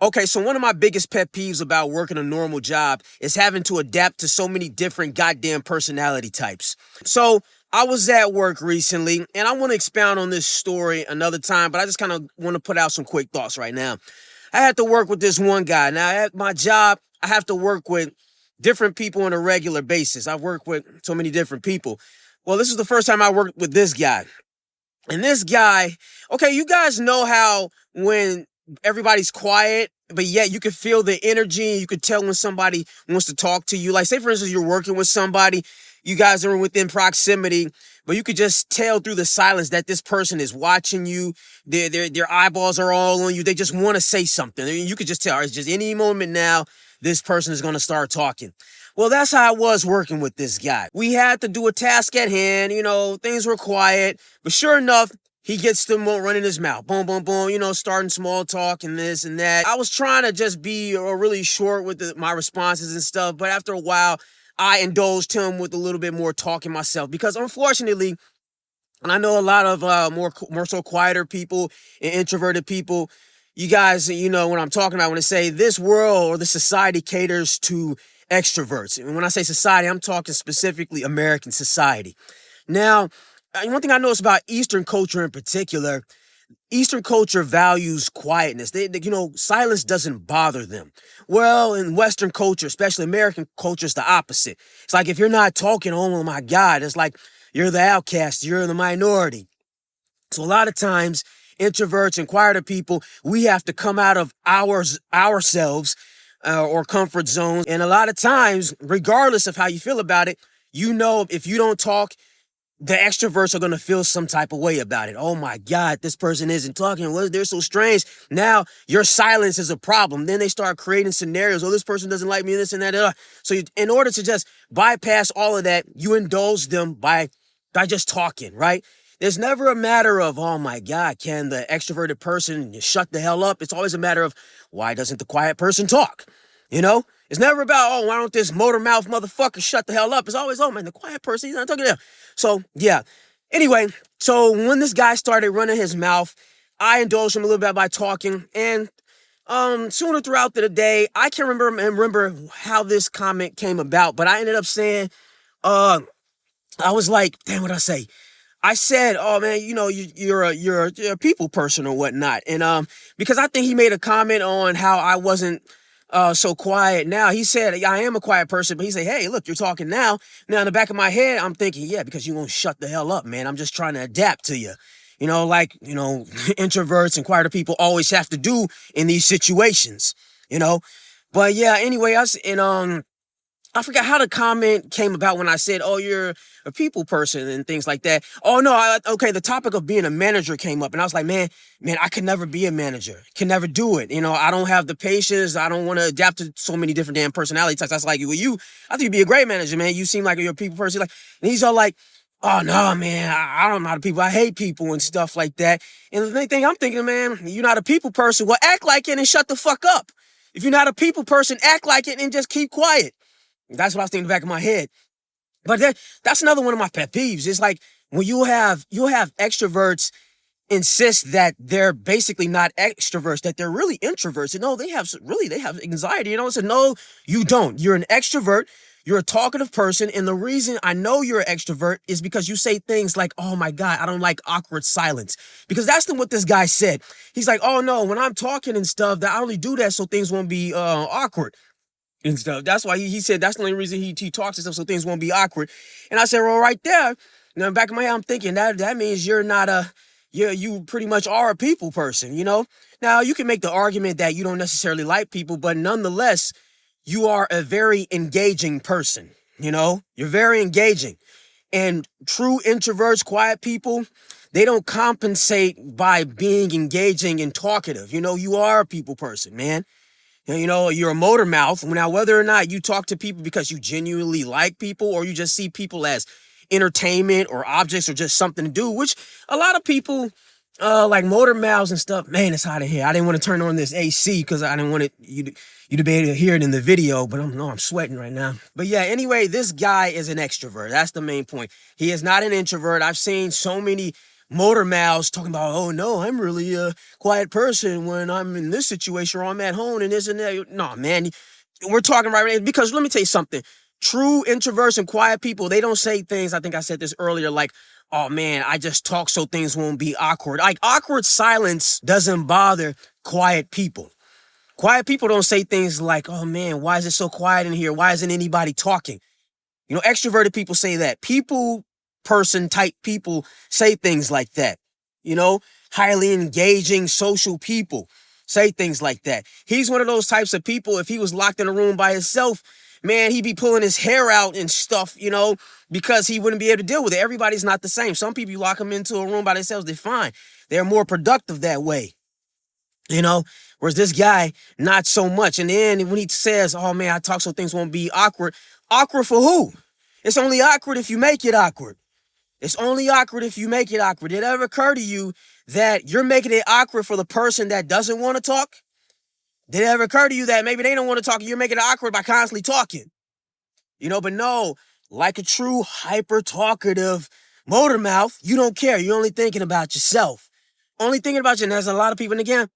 Okay, so one of my biggest pet peeves about working a normal job is having to adapt to so many different goddamn personality types. So I was at work recently, and I want to expound on this story another time, but I just kind of want to put out some quick thoughts right now. I had to work with this one guy. Now, at my job, I have to work with different people on a regular basis. I've worked with so many different people. Well, this is the first time I worked with this guy. And this guy, okay, you guys know how when everybody's quiet, but yet you can feel the energy and you can tell when somebody wants to talk to you. Like, say, for instance, you're working with somebody, you guys are within proximity, but you could just tell through the silence that this person is watching you. Their eyeballs are all on you. They just want to say something. You could just tell, it's just any moment now, this person is going to start talking. Well, that's how I was working with this guy. We had to do a task at hand, things were quiet, but sure enough, he gets to running his mouth. Boom, boom, boom, starting small talk and this and that. I was trying to just be really short with my responses and stuff, but after a while, I indulged him with a little bit more talking myself because unfortunately, and I know a lot of more so quieter people and introverted people, you guys, what I'm talking about when I say this world or the society caters to extroverts. And when I say society, I'm talking specifically American society. Now, one thing I notice about Eastern culture in particular, Eastern culture values quietness. Silence doesn't bother them. Well, in Western culture, especially American culture, it's the opposite. It's like if you're not talking, oh my God, it's like you're the outcast, you're the minority. So a lot of times, introverts and quieter people, we have to come out of ourselves or comfort zones. And a lot of times, regardless of how you feel about it, if you don't talk, the extroverts are going to feel some type of way about it. Oh my God, this person isn't talking. Well, they're so strange. Now your silence is a problem. Then they start creating scenarios. Oh, this person doesn't like me, this and that. So in order to just bypass all of that, you indulge them by just talking, right? There's never a matter of, oh my God, can the extroverted person shut the hell up? It's always a matter of, why doesn't the quiet person talk? It's never about, oh, why don't this motor mouth motherfucker shut the hell up? It's always, oh man, the quiet person, he's not talking to them. So yeah. Anyway, so when this guy started running his mouth, I indulged him a little bit by talking. And sooner throughout the day, I can't remember how this comment came about, but I ended up saying, I was like, damn, what'd I say? I said, oh man, you're a people person or whatnot. And because I think he made a comment on how I wasn't so quiet now. He said, I am a quiet person, but he said, hey, look, you're talking now. Now in the back of my head, I'm thinking, yeah, because you won't shut the hell up, man. I'm just trying to adapt to you. Introverts and quieter people always have to do in these situations, But yeah, anyway, I forgot how the comment came about when I said, oh, you're a people person and things like that. Oh, no, okay, the topic of being a manager came up. And I was like, man, I could never be a manager. Can never do it. I don't have the patience. I don't want to adapt to so many different damn personality types. I was like, well, I think you'd be a great manager, man. You seem like you're a people person. And he's all like, oh, no, man, I don't know how to people. I hate people and stuff like that. And the thing I'm thinking, man, you're not a people person. Well, act like it and shut the fuck up. If you're not a people person, act like it and just keep quiet. That's what I was thinking in the back of my head. But that's another one of my pet peeves. It's like when you have extroverts insist that they're basically not extroverts, that they're really introverts. And no, they have anxiety. So no, you don't. You're an extrovert. You're a talkative person. And the reason I know you're an extrovert is because you say things like, oh my God, I don't like awkward silence. Because that's what this guy said. He's like, oh no, when I'm talking and stuff, that I only do that so things won't be awkward and stuff. That's why he said that's the only reason he talks and stuff so things won't be awkward. And I said, well, right there, in the back of my head, I'm thinking that means you're not you pretty much are a people person, Now, you can make the argument that you don't necessarily like people, but nonetheless, you are a very engaging person, You're very engaging. And true introverts, quiet people, they don't compensate by being engaging and talkative. You are a people person, man. You're a motor mouth. Now, whether or not you talk to people because you genuinely like people or you just see people as entertainment or objects or just something to do, which a lot of people like motor mouths and stuff. Man, it's hot in here. I didn't want to turn on this AC because I didn't want you to be able to hear it in the video, but I'm sweating right now. But yeah, anyway, this guy is an extrovert. That's the main point. He is not an introvert. I've seen so many motor mouths talking about, oh no, I'm really a quiet person when I'm in this situation or I'm at home and this and that. No, man, we're talking right now because let me tell you something. True introverts and quiet people, they don't say things, I think I said this earlier, like, oh man, I just talk so things won't be awkward. Like awkward silence doesn't bother quiet people. Quiet people don't say things like, oh man, why is it so quiet in here? Why isn't anybody talking? You know, extroverted people say that. Person type people say things like that. You know, highly engaging social people say things like that. He's one of those types of people, if he was locked in a room by himself, man, he'd be pulling his hair out and stuff, you know, because he wouldn't be able to deal with it. Everybody's not the same. Some people, you lock them into a room by themselves, they're fine. They're more productive that way. You know, whereas this guy, not so much. And then when he says, oh man, I talk so things won't be awkward. Awkward for who? It's only awkward if you make it awkward. It's only awkward if you make it awkward. Did it ever occur to you that you're making it awkward for the person that doesn't want to talk? Did it ever occur to you that maybe they don't want to talk and you're making it awkward by constantly talking? You know, but no, like a true hyper talkative motor mouth, you don't care. You're only thinking about yourself. Only thinking about you. And there's a lot of people, and again,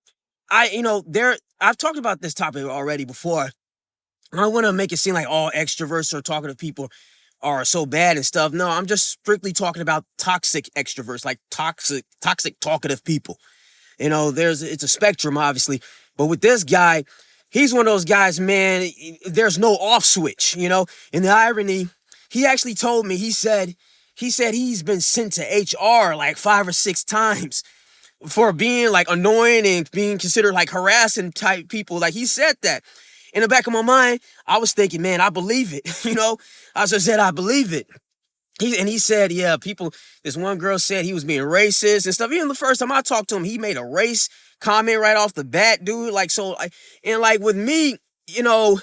I've talked about this topic already before. I don't want to make it seem like all extroverts or talkative people are so bad and stuff. No, I'm just strictly talking about toxic extroverts, like toxic talkative people. You know, it's a spectrum, obviously. But with this guy, he's one of those guys, man, there's no off switch, you know? And the irony, he actually told me, he said he's been sent to HR like 5 or 6 times for being like annoying and being considered like harassing type people. Like he said that. In the back of my mind, I was thinking, man, I believe it. You know, I just said, I believe it. He said, yeah, this one girl said he was being racist and stuff. Even the first time I talked to him, he made a race comment right off the bat, dude. Like, so, and like with me, you know,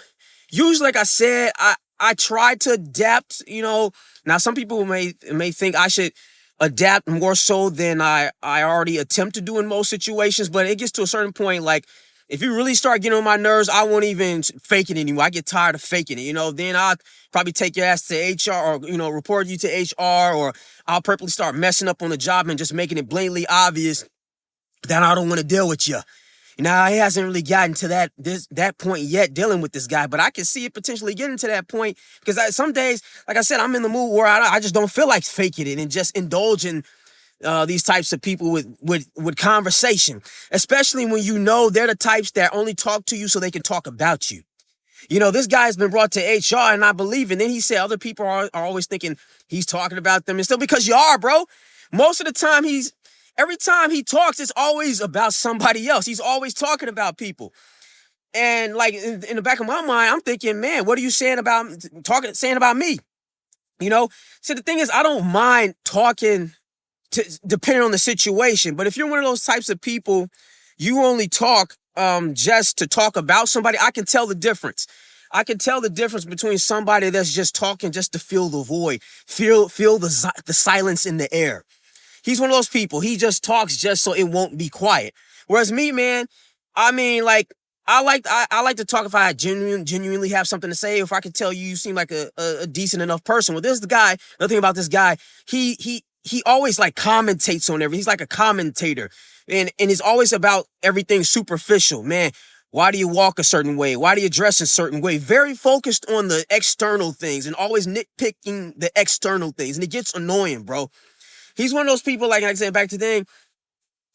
usually, like I said, I try to adapt, you know. Now, some people may think I should adapt more so than I already attempt to do in most situations, but it gets to a certain point, like, if you really start getting on my nerves, I won't even fake it anymore. I get tired of faking it, you know. Then I'll probably take your ass to HR or, you know, report you to HR, or I'll purposely start messing up on the job and just making it blatantly obvious that I don't want to deal with you. Now, he hasn't really gotten to that point yet dealing with this guy, but I can see it potentially getting to that point because some days, like I said, I'm in the mood where I just don't feel like faking it and just indulging these types of people with conversation, especially when you know they're the types that only talk to you so they can talk about you. You know, this guy's been brought to HR and I believe it. And then he said other people are always thinking he's talking about them. And still, because you are, bro. Most of the time every time he talks, it's always about somebody else. He's always talking about people. And like in the back of my mind, I'm thinking, man, what are you saying about me? You know, so the thing is, I don't mind talking depending on the situation. But if you're one of those types of people, you only talk just to talk about somebody, I can tell the difference. I can tell the difference between somebody that's just talking just to fill the void, feel the silence in the air. He's one of those people. He just talks just so it won't be quiet. Whereas me, man, I mean, like, I like to talk if I genuinely have something to say. If I could tell you seem like a decent enough person. Well, there's the guy. The thing about this guy, he always like commentates on everything. He's like a commentator, and it's always about everything superficial. Man, why do you walk a certain way? Why do you dress a certain way? Very focused on the external things and always nitpicking the external things, and it gets annoying, bro. He's one of those people, like I said, back to the thing,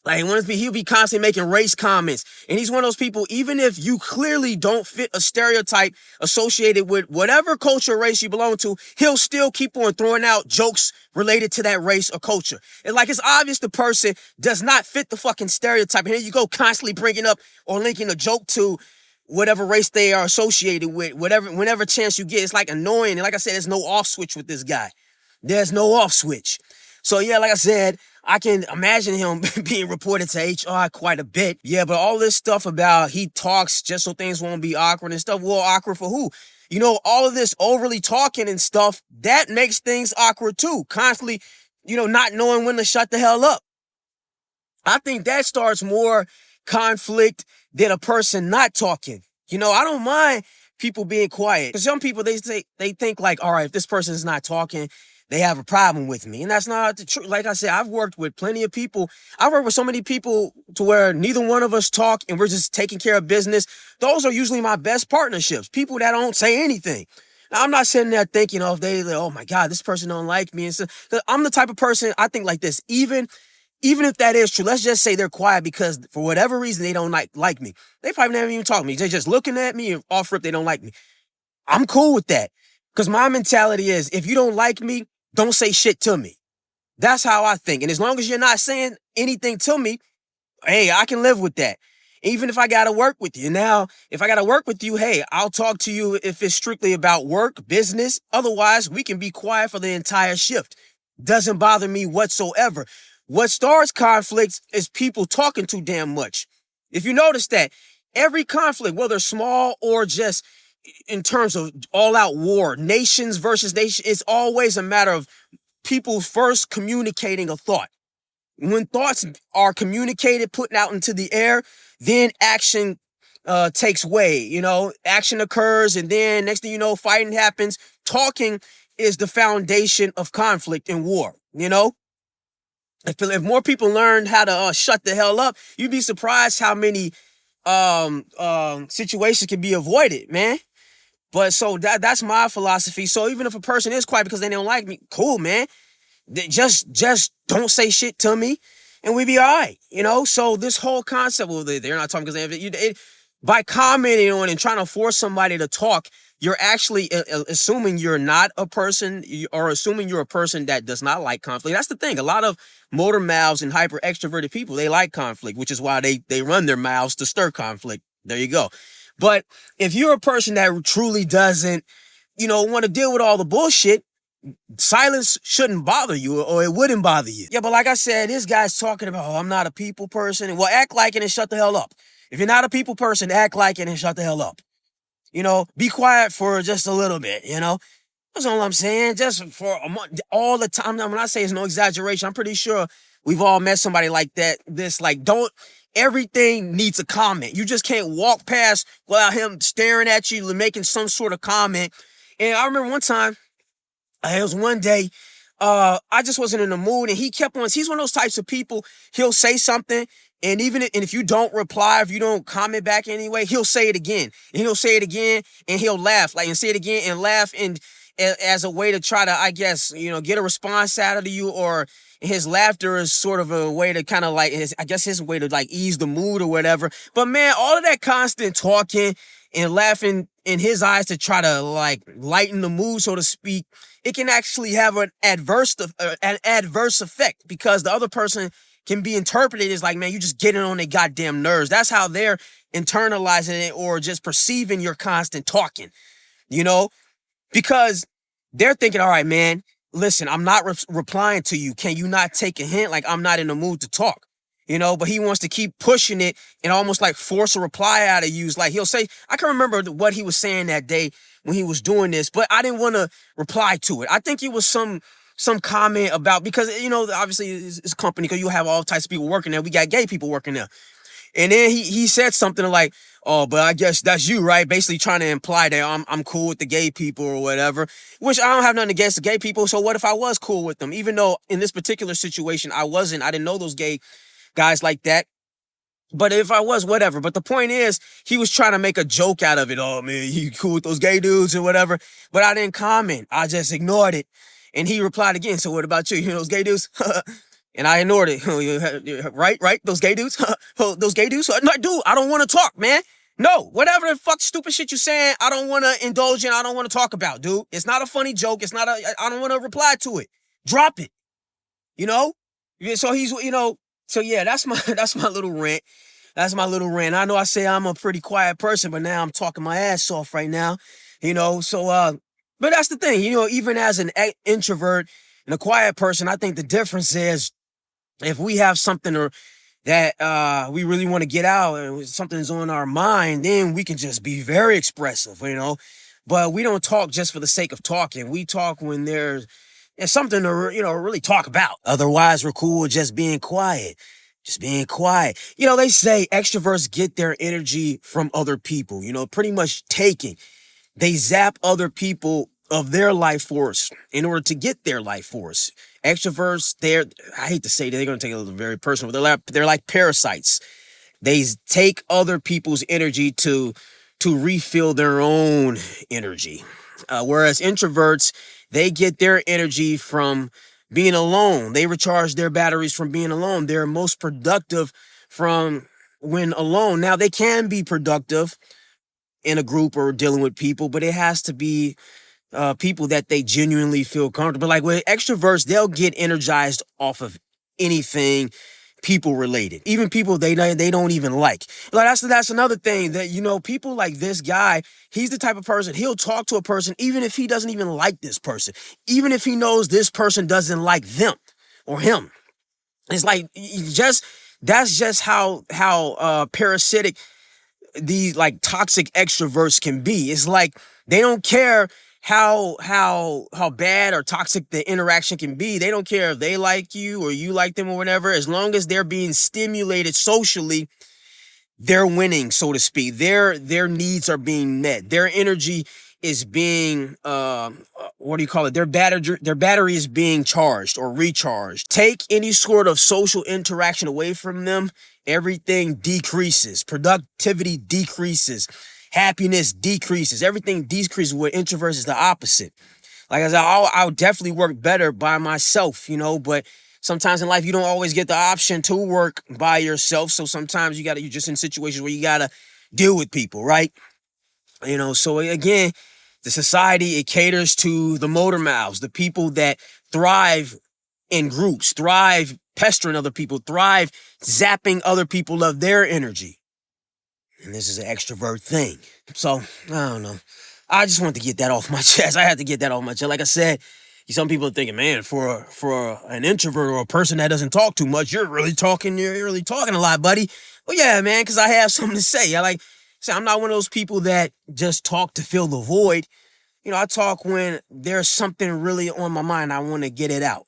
like he'll be constantly making race comments. And he's one of those people, even if you clearly don't fit a stereotype associated with whatever culture or race you belong to, he'll still keep on throwing out jokes related to that race or culture. And like, it's obvious the person does not fit the fucking stereotype. And here you go, constantly bringing up or linking a joke to whatever race they are associated with, whenever chance you get. It's like annoying. And like I said, there's no off switch with this guy. There's no off switch. So yeah, like I said, I can imagine him being reported to HR quite a bit. Yeah, but all this stuff about he talks just so things won't be awkward and stuff. Well, awkward for who? You know, all of this overly talking and stuff, that makes things awkward too. Constantly, you know, not knowing when to shut the hell up. I think that starts more conflict than a person not talking. You know, I don't mind people being quiet. Because some people, they think like, all right, if this person is not talking, they have a problem with me. And that's not the truth. Like I said, I've worked with plenty of people. I've worked with so many people to where neither one of us talk and we're just taking care of business. Those are usually my best partnerships. People that don't say anything. Now, I'm not sitting there thinking, oh my God, this person don't like me. And so I'm the type of person, I think like this, even if that is true, let's just say they're quiet because for whatever reason they don't like me. They probably never even talk to me. They're just looking at me and off rip, they don't like me. I'm cool with that. Because my mentality is, if you don't like me, don't say shit to me. That's how I think. And as long as you're not saying anything to me, hey, I can live with that. Even if I got to work with you. Now, if I got to work with you, hey, I'll talk to you if it's strictly about work, business. Otherwise, we can be quiet for the entire shift. Doesn't bother me whatsoever. What starts conflicts is people talking too damn much. If you notice that, every conflict, whether small or just in terms of all-out war, nations versus nations, it's always a matter of people first communicating a thought. When thoughts are communicated, put out into the air, then action takes way. Action occurs, and then next thing you know, fighting happens. Talking is the foundation of conflict and war. If more people learned how to shut the hell up, you'd be surprised how many situations can be avoided, man. But so that's my philosophy. So even if a person is quiet because they don't like me, cool, man. Just don't say shit to me and we be all right, So this whole concept, well, they're not talking because by commenting on and trying to force somebody to talk, you're actually assuming you're not a person, or assuming you're a person that does not like conflict. That's the thing. A lot of motor mouths and hyper extroverted people, they like conflict, which is why they run their mouths to stir conflict. There you go. But if you're a person that truly doesn't, want to deal with all the bullshit, silence shouldn't bother you, or it wouldn't bother you. Yeah, but like I said, this guy's talking about, I'm not a people person. Well, act like it and shut the hell up. If you're not a people person, act like it and shut the hell up. Be quiet for just a little bit, That's all I'm saying. Just for a month, all the time. Now, when I say it's no exaggeration, I'm pretty sure we've all met somebody like that. Everything needs a comment. You just can't walk past without him staring at you, making some sort of comment. And I remember one time, it was one day, I just wasn't in the mood, and he kept on. He's one of those types of people. He'll say something, and if you don't reply, if you don't comment back anyway, he'll say it again, and he'll say it again, and he'll laugh, and say it again and laugh, and as a way to try to, I guess, get a response out of you, or his laughter is sort of a way to kind of his way to ease the mood or whatever. But man, all of that constant talking and laughing in his eyes to try to lighten the mood, so to speak, it can actually have an adverse effect, because the other person can be interpreted as man, you just getting on their goddamn nerves. That's how they're internalizing it, or just perceiving your constant talking, because they're thinking, all right, man, listen, I'm not replying to you. Can you not take a hint? I'm not in the mood to talk, but he wants to keep pushing it and almost force a reply out of you. He'll say, I can remember what he was saying that day when he was doing this, but I didn't want to reply to it. I think it was some comment about, because, obviously it's a company, because you have all types of people working there. We got gay people working there. And then he said something like, oh, but I guess that's you, right? Basically trying to imply that I'm cool with the gay people or whatever, which I don't have nothing against the gay people. So what if I was cool with them? Even though in this particular situation, I didn't know those gay guys like that. But if I was, whatever. But the point is, he was trying to make a joke out of it. Oh, man, you cool with those gay dudes or whatever. But I didn't comment. I just ignored it. And he replied again, so what about you? You know those gay dudes? And I ignored it. Right? Those gay dudes? Those gay dudes? No, dude, I don't want to talk, man. No, whatever the fuck stupid shit you're saying, I don't want to indulge in. I don't want to talk about, dude. It's not a funny joke. I don't want to reply to it. Drop it. So he's, so yeah, that's my little rant. That's my little rant. I know I say I'm a pretty quiet person, but now I'm talking my ass off right now, so, but that's the thing, even as an introvert and a quiet person, I think the difference is, if we have something that we really want to get out, and something's on our mind, then we can just be very expressive, but we don't talk just for the sake of talking. We talk when there's something to, really talk about. Otherwise, we're cool with just being quiet. Just being quiet. They say extroverts get their energy from other people, pretty much taking. They zap other people of their life force in order to get their life force. Extroverts, I hate to say they're going to take it a little very personal, but they're like parasites. They take other people's energy to refill their own energy. Whereas introverts, they get their energy from being alone. They recharge their batteries from being alone. They're most productive from when alone. Now, they can be productive in a group or dealing with people, but it has to be people that they genuinely feel comfortable. Like with extroverts, they'll get energized off of anything people related, even people they don't even like. Like that's another thing that, people like this guy, he's the type of person, he'll talk to a person even if he doesn't even like this person, even if he knows this person doesn't like them or him. It's like that's just how parasitic these like toxic extroverts can be. It's like they don't care how bad or toxic the interaction can be. They don't care if they like you or you like them or whatever. As long as they're being stimulated socially, they're winning, so to speak. Their needs are being met. Their energy is being their battery is being charged or recharged. Take any sort of social interaction away from them, everything decreases. Productivity decreases. Happiness decreases. Everything decreases. Where introverts is the opposite. Like I said, I'll definitely work better by myself, but sometimes in life you don't always get the option to work by yourself. So sometimes you're just in situations where you gotta deal with people, right? So again, the society, it caters to the motor mouths, the people that thrive in groups, thrive pestering other people, thrive zapping other people of their energy. And this is an extrovert thing. So, I don't know. I just wanted to get that off my chest. I had to get that off my chest. Like I said, some people are thinking, man, for an introvert or a person that doesn't talk too much, you're really talking a lot, buddy. Well, yeah, man, because I have something to say. I'm not one of those people that just talk to fill the void. I talk when there's something really on my mind. I want to get it out.